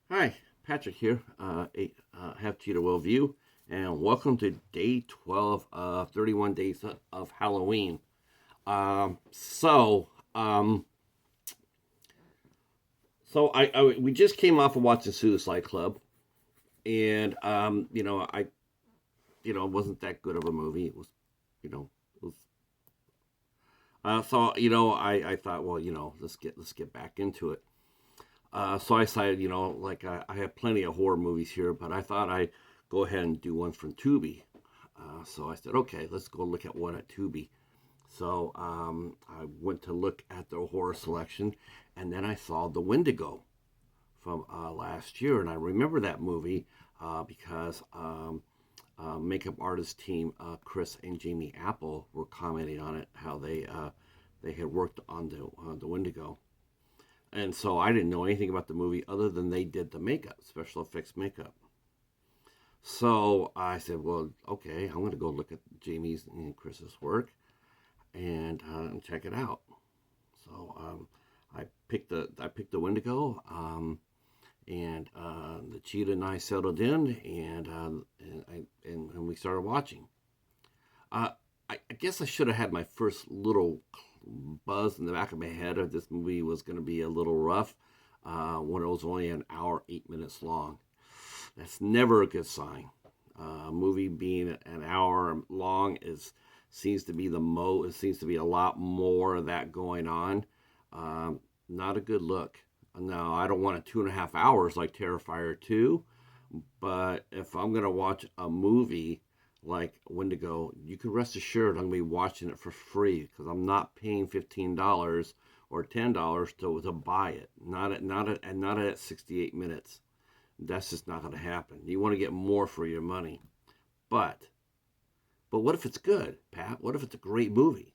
Hi, Patrick here. Have Cheetah Will View, and welcome to day 12 of 31 Days of Halloween. Um, so, um, so we just came off of watching Suicide Club, and it wasn't that good of a movie. It was, you know, it was. I thought, well, let's get back into it. So I decided, I have plenty of horror movies here, but I thought I'd go ahead and do one from Tubi. So I said, okay, let's go look at one at Tubi. So I went to look at the horror selection, and then I saw The Wendigo from last year, and I remember that movie because makeup artist team Chris and Jami Apple were commenting on it, how they had worked on the Wendigo. And so I didn't know anything about the movie other than they did the makeup, special effects makeup. So I said, well, okay, I'm going to go look at Jamie's and Chris's work and check it out. So I picked the Wendigo, and the cheetah and I settled in, and we started watching. Uh, I guess I should have had my first little buzz in the back of my head of this movie was going to be a little rough when it was only an hour, 8 minutes long. That's never a good sign. A movie being an hour long is seems to be the mo. It seems to be a lot more of that going on. Not a good look. Now I don't want it 2.5 hours like Terrifier 2, but if I'm gonna watch a movie like Wendigo, you can rest assured I'm gonna be watching it for free because I'm not paying $15 or $10 to buy it. Not at 68 minutes. That's just not gonna happen. You want to get more for your money. But but what if it's good, Pat? What if it's a great movie?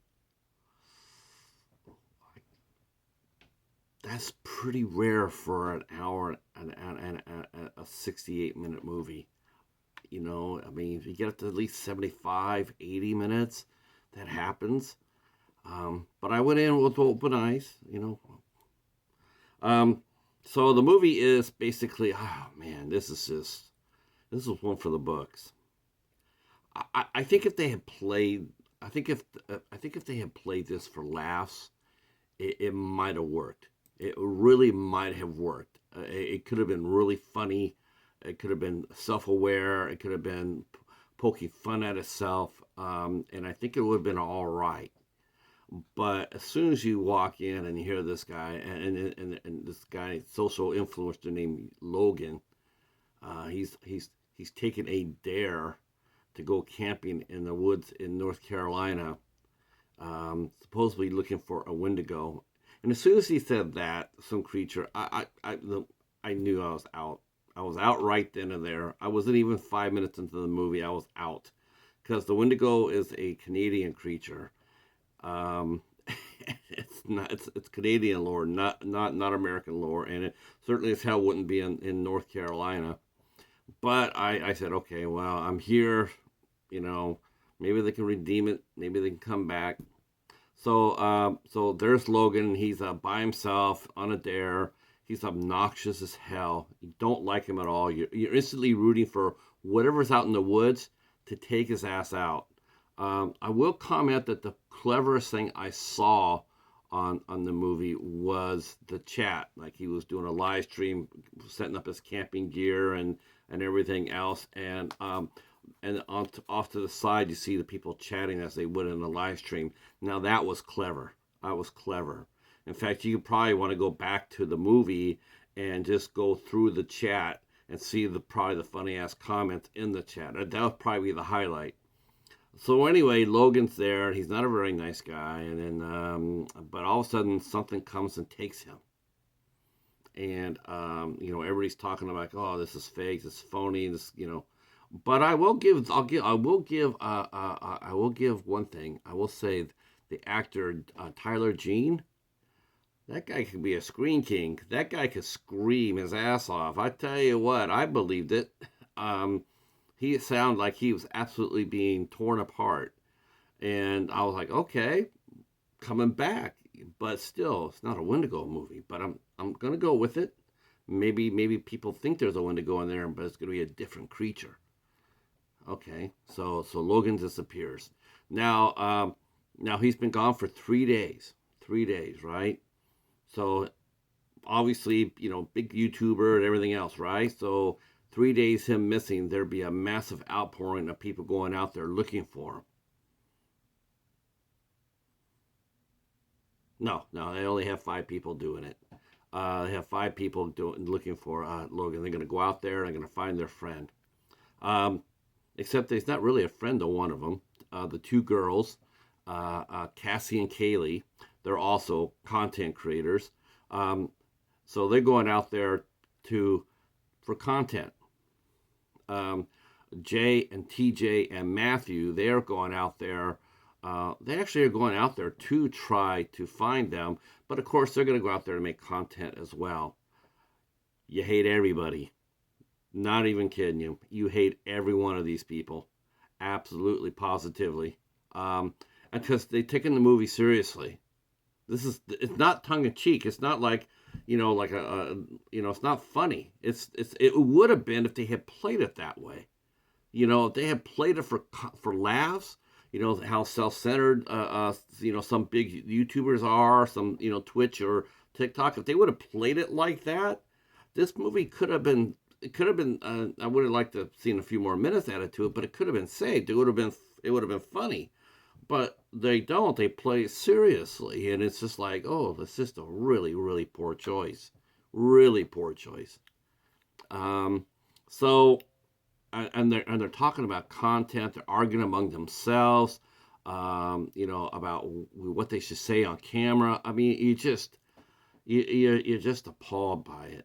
That's pretty rare for an hour and a 68-minute movie. I mean, if you get up to at least 75, 80 minutes, that happens. But I went in with open eyes. Um, so the movie is basically, oh man, this is one for the books. I think if they had played, I think if they had played this for laughs, it might have worked. It really might have worked. It could have been really funny. It could have been self-aware. It could have been poking fun at itself, and I think it would have been all right. But as soon as you walk in and you hear this guy and this guy social influencer named Logan, he's taken a dare to go camping in the woods in North Carolina, supposedly looking for a Wendigo. And as soon as he said that, some creature, I knew I was out. I was out right then and there. I wasn't even 5 minutes into the movie. I was out because the Wendigo is a Canadian creature. Um, it's Canadian lore, not American lore, and it certainly as hell wouldn't be in North Carolina. But I said, okay, well, I'm here. You know, maybe they can redeem it. Maybe they can come back. So there's Logan. He's by himself on a dare. He's obnoxious as hell. You don't like him at all. You're instantly rooting for whatever's out in the woods to take his ass out. I will comment that the cleverest thing I saw on the movie was the chat. Like he was doing a live stream, setting up his camping gear and everything else, and off to the side you see the people chatting as they would in the live stream. Now that was clever. That was clever. In fact, you probably want to go back to the movie and just go through the chat and see the probably the funny ass comments in the chat. That would probably be the highlight. So anyway, Logan's there. He's not a very nice guy, and then but all of a sudden something comes and takes him, and everybody's talking about, oh, this is fake, this is phony, this But I will give one thing. I will say the actor Tyler Jean. That guy could be a screen king. That guy could scream his ass off. I tell you what, I believed it. Um, he sounded like he was absolutely being torn apart, and I was like, okay, coming back. But still, it's not a Wendigo movie. But I'm gonna go with it. Maybe people think there's a Wendigo in there, but it's going to be a different creature. Okay, so Logan disappears. Now he's been gone for 3 days. 3 days, right? So obviously, big YouTuber and everything else, right? So 3 days him missing, there'd be a massive outpouring of people going out there looking for him. No, they only have 5 people doing it. They have 5 people looking for Logan. They're going to go out there and they're going to find their friend. Um, Except he's not really a friend to one of them. The 2 girls, Cassie and Kaylee, they're also content creators. Um, so they're going out there to for content. Um, Jay and TJ and Matthew, they're going out there. They actually are going out there to try to find them, but of course they're going to go out there to make content as well. You hate everybody. Not even kidding you. You hate every one of these people. Absolutely, positively. Because they've taken the movie seriously. It's not tongue in cheek. It's not like, like it's not funny. It would have been if they had played it that way. If they had played it for laughs, how self-centered, some big YouTubers are, some, Twitch or TikTok. If they would have played it like that, this movie could have been. It could have been. I would have liked to have seen a few more minutes added to it, but it could have been saved. It would have been. It would have been funny, but they don't. They play it seriously, and it's just like, oh, that's just a really, really poor choice. Really poor choice. Um, so, and they're talking about content. They're arguing among themselves. About what they should say on camera. I mean, you're just appalled by it.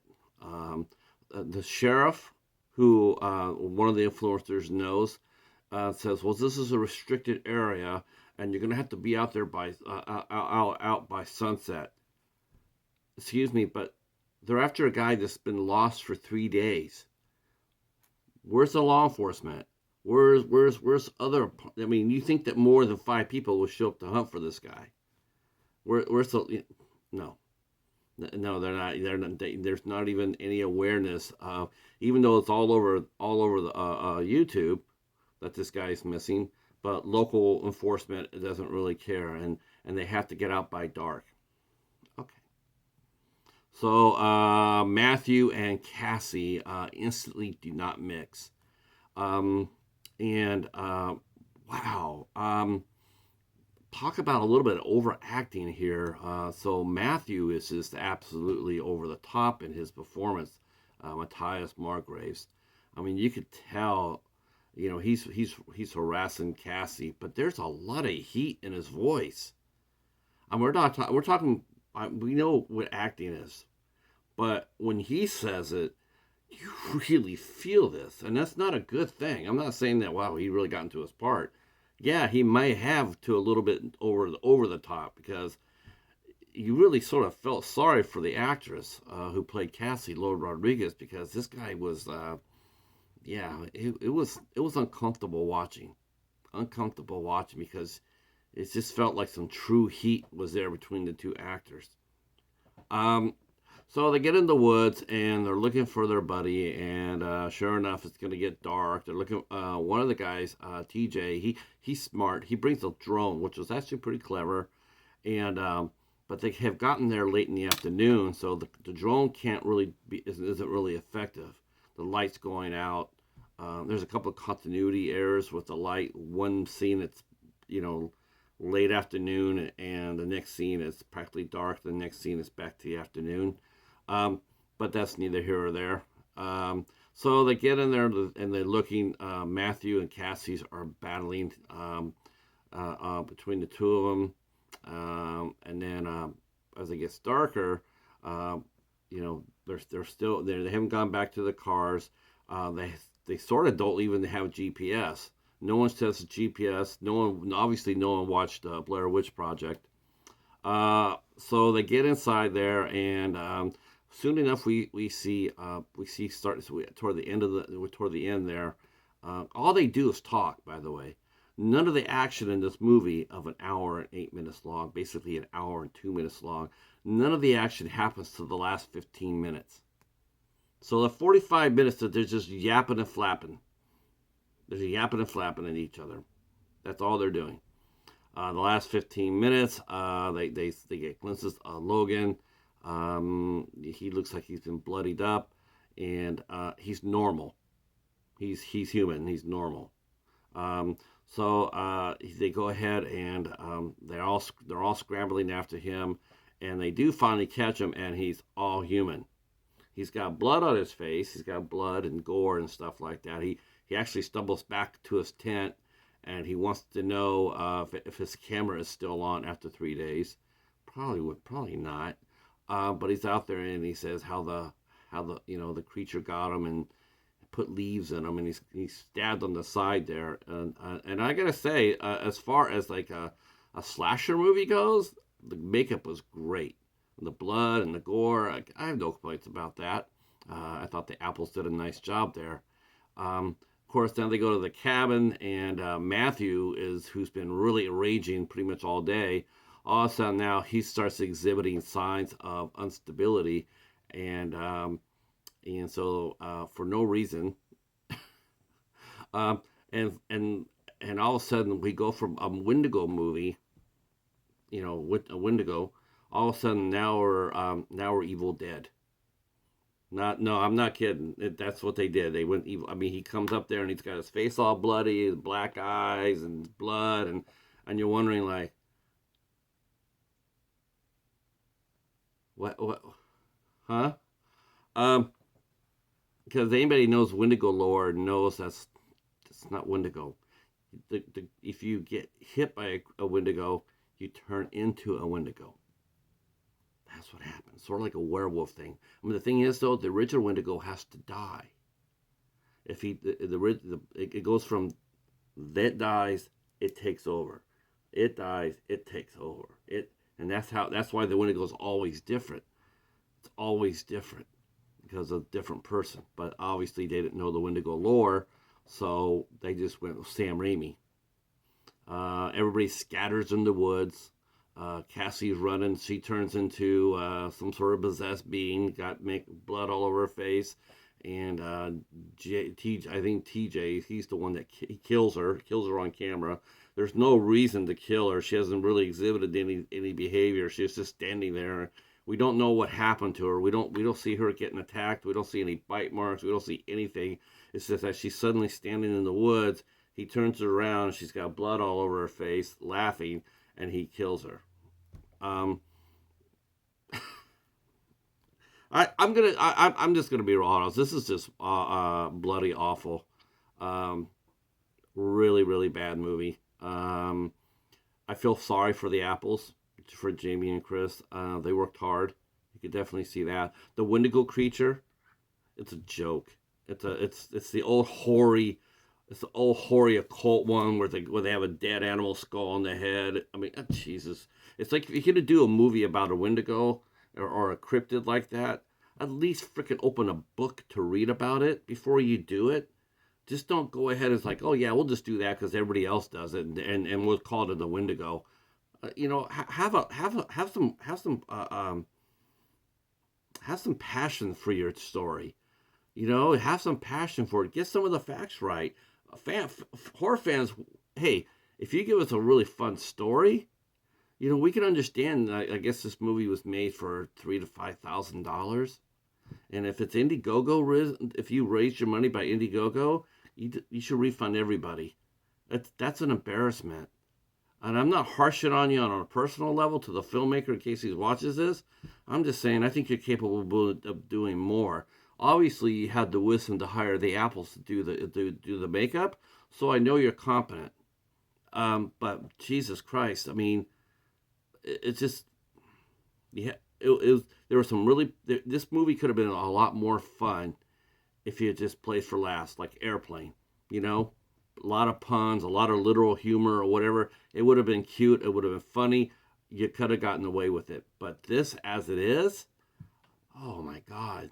The sheriff, who one of the influencers knows, says, "Well, this is a restricted area, and you're going to have to be out there by out by sunset." Excuse me, but they're after a guy that's been lost for 3 days. Where's the law enforcement? Where's other? I mean, you think that more than 5 people will show up to hunt for this guy? Where's the? No. No, they're not. There's not even any awareness. Even though it's all over the YouTube that this guy's missing, but local enforcement doesn't really care, and they have to get out by dark. Okay. So Matthew and Cassie instantly do not mix, and wow. Talk about a little bit of overacting here. So Matthew is just absolutely over the top in his performance. Matthias Margraves. I mean, you could tell, he's harassing Cassie, but there's a lot of heat in his voice. And we're talking. We know what acting is, but when he says it, you really feel this, and that's not a good thing. I'm not saying that. Wow, he really got into his part. Yeah, he may have to a little bit over the top, because you really sort of felt sorry for the actress who played Cassie, Lord Rodriguez, because this guy was, it was uncomfortable watching, because it just felt like some true heat was there between the 2 actors. Um, so they get in the woods and they're looking for their buddy, and sure enough, it's going to get dark. They're looking. One of the guys, TJ, he's smart. He brings a drone, which was actually pretty clever, and but they have gotten there late in the afternoon, so the drone can't really isn't really effective. The light's going out. There's a couple of continuity errors with the light. One scene it's you know late afternoon, and the next scene is practically dark. The next scene is back to the afternoon. Um, but that's neither here or there. So they get in there and they're looking. Matthew and Cassie's are battling between the 2 of them. And then as it gets darker, they're still there. They haven't gone back to the cars. They sort of don't even have GPS. No one's tested GPS. No one watched Blair Witch Project. So they get inside there, and soon enough we see toward the end there. All they do is talk. By the way, none of the action in this movie of an hour and 8 minutes long, basically an hour and 2 minutes long, none of the action happens to the last 15 minutes. So the 45 minutes that they're just yapping and flapping. They're yapping and flapping at each other. That's all they're doing. The last 15 minutes, they get glimpses of Logan. He looks like he's been bloodied up, and he's normal. He's human. He's normal. So they go ahead and they're all scrambling after him, and they do finally catch him, and he's all human. He's got blood on his face. He's got blood and gore and stuff like that. He actually stumbles back to his tent, and he wants to know if his camera is still on after 3 days. Probably not. But he's out there, and he says how the creature got him and put leaves in him, and he's stabbed on the side there. And I gotta say, as far as like a slasher movie goes, the makeup was great. The blood and the gore, I have no complaints about that. I thought the Apples did a nice job there. Of course, then they go to the cabin, and Matthew who's been really raging pretty much all day. All of a sudden now he starts exhibiting signs of instability, and so for no reason, um, and all of a sudden we go from a Wendigo movie, with a Wendigo. All of a sudden now we're Evil Dead. No, I'm not kidding. That's what they did. They went evil. I mean, he comes up there and he's got his face all bloody, his black eyes and blood, and you're wondering like, what, huh? Um, because anybody knows Wendigo lore knows that's not Wendigo. If you get hit by a Wendigo, you turn into a Wendigo. That's what happens. Sort of like a werewolf thing. I mean, the thing is, though, the original Wendigo has to die. If it goes from that dies, it takes over. It dies, it takes over. And that's why the Wendigo is always different. It's always different because of a different person. But obviously, they didn't know the Wendigo lore, so they just went with Sam Raimi. Everybody scatters in the woods. Cassie's running. She turns into some sort of possessed being. Got blood all over her face. And I think TJ, he's the one that kills her on camera. There's no reason to kill her. She hasn't really exhibited any behavior. She's just standing there. We don't know what happened to her. We don't see her getting attacked. We don't see any bite marks. We don't see anything. It's just that she's suddenly standing in the woods. He turns her around. She's got blood all over her face, laughing, and he kills her. I'm just gonna be real honest. This is just bloody awful. Really, really bad movie. I feel sorry for the Apples, for Jamie and Chris. They worked hard. You could definitely see that. The Wendigo creature, it's a joke. It's the old hoary. It's the old hoary occult one where they have a dead animal skull on the head. I mean, Jesus. It's like if you're going to do a movie about a Wendigo or a cryptid like that, at least freaking open a book to read about it before you do it. Just don't go ahead and it's like, oh yeah, we'll just do that because everybody else does it, and we'll call it a Wendigo. Have some passion for your story. Have some passion for it. Get some of the facts right. Horror fans, hey, if you give us a really fun story, we can understand. I guess this movie was made for $3,000 to $5,000, and if it's Indiegogo, if you raised your money by Indiegogo, you should refund everybody. That's an embarrassment. And I'm not harshing on you on a personal level to the filmmaker in case he watches this. I'm just saying I think you're capable of doing more. Obviously, you had the wisdom to hire the Apples to do the makeup, so I know you're competent. But Jesus Christ, I mean, it's just, yeah, there was some really. This movie could have been a lot more fun if you had just played for laughs, like Airplane. A lot of puns, a lot of literal humor or whatever. It would have been cute. It would have been funny. You could have gotten away with it. But this, as it is, oh my God.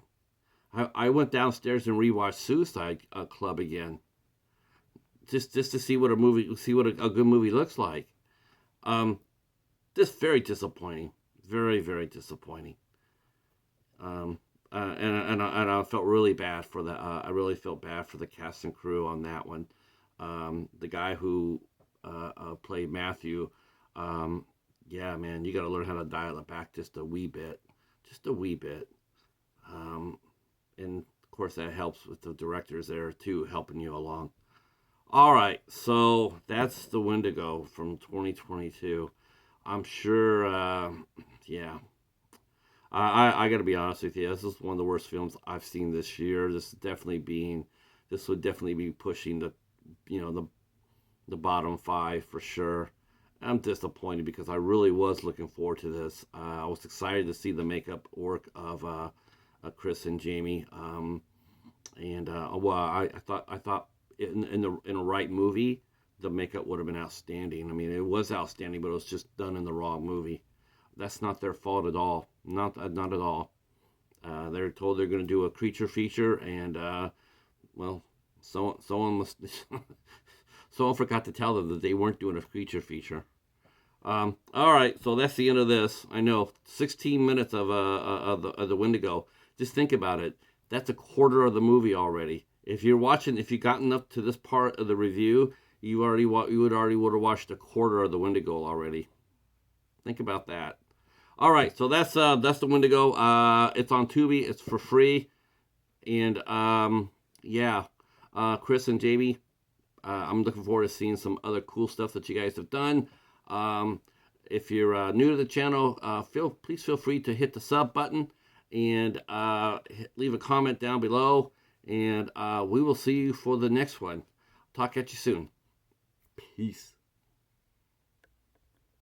I went downstairs and rewatched Suicide Club again, just to see what a good movie looks like. Just very disappointing, very, very disappointing. And I felt really bad for the. I really felt bad for the cast and crew on that one. The guy who played Matthew. Um, yeah, man, you got to learn how to dial it back just a wee bit, just a wee bit. Um, and of course that helps with the directors there too, helping you along. All right, so that's the Wendigo from 2022. I'm sure. Yeah, I got to be honest with you. This is one of the worst films I've seen this year. This would definitely be pushing the bottom five for sure. I'm disappointed because I really was looking forward to this. I was excited to see the makeup work of Chris and Jami. And well, I thought in a right movie, the makeup would have been outstanding. I mean, it was outstanding, but it was just done in the wrong movie. That's not their fault at all. Not at all. They're told they're going to do a creature feature, and well, someone must someone forgot to tell them that they weren't doing a creature feature. All right, so that's the end of this. I know, 16 minutes of the Wendigo. Just think about it. That's a quarter of the movie already. If you've gotten up to this part of the review, you would have watched a quarter of the Wendigo already. Think about that. All right, so that's the Wendigo. It's on Tubi. It's for free, and yeah, Chris and Jamie. I'm looking forward to seeing some other cool stuff that you guys have done. Um, if you're new to the channel, please feel free to hit the sub button and leave a comment down below. And we will see you for the next one. Talk at you soon. Peace.